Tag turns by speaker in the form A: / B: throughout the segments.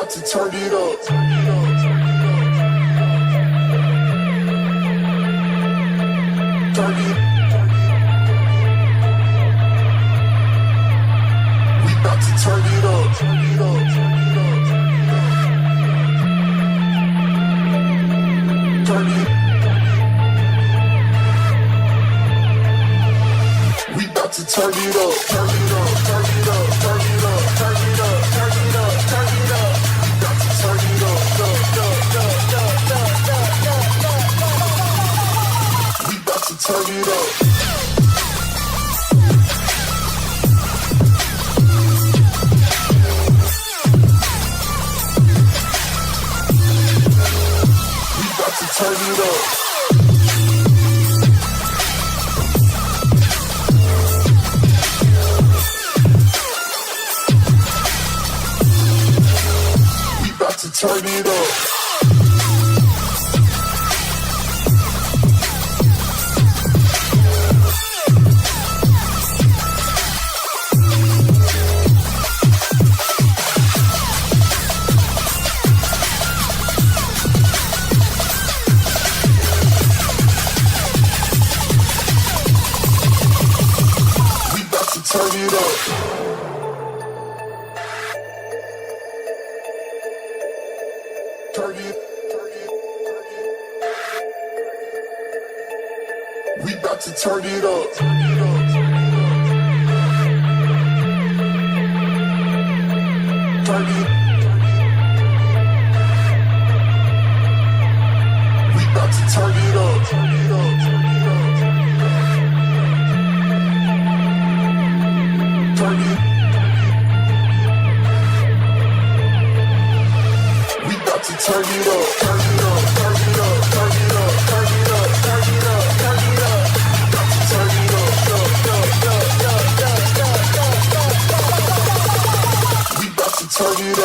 A: about to turn it up. Turn it. We about to turn it up. Turn it up. Turn it. We about to turn it up. Turn it up. Turn it up. Turn it up. Turn it up. Turn it up. Turn it up. We about to turn it up. We about to turn it up. Turn it up. We about to turn it up. Turn it up. Turn it. We about to turn it up. Turn it. We about to turn it up. Turn it up. Turn it. We about to turn it up. Turn it up. Turn it up. Turn it up. Turn it up. Turn it up. Turn it up. We about to turn it up.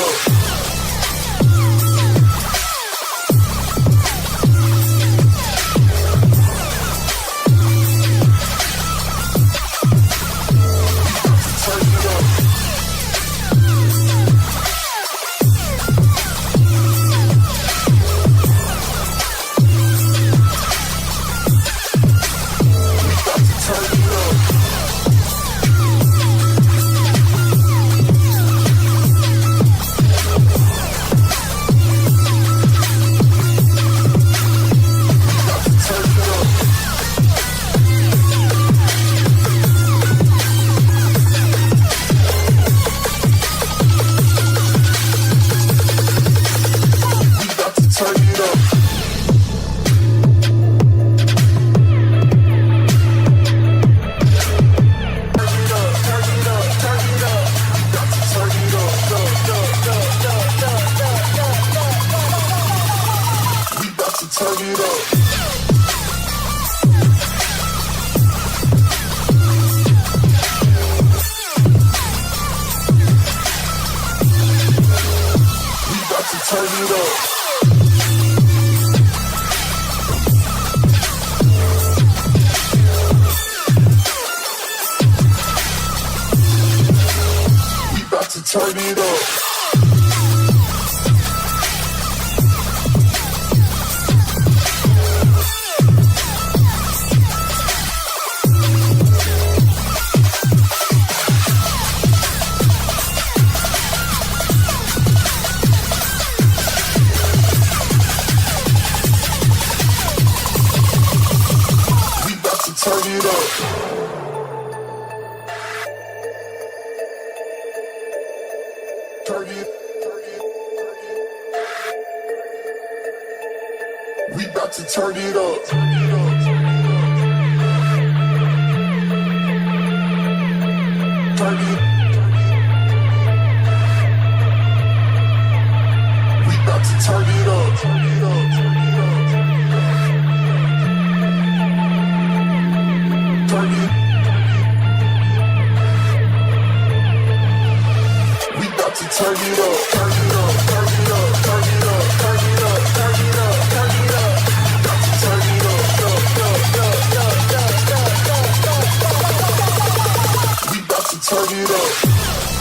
A: We about to turn it up. Turn it up. We about to turn it up. Turn it. We about to turn it up. Turn it. We about to turn it up. Turn it up. Turn it. We about to turn it up. Turn it up. Turn it up. Turn it up. Turn it up. Turn it up. Turn it up. About to turn it up. We about to turn it up.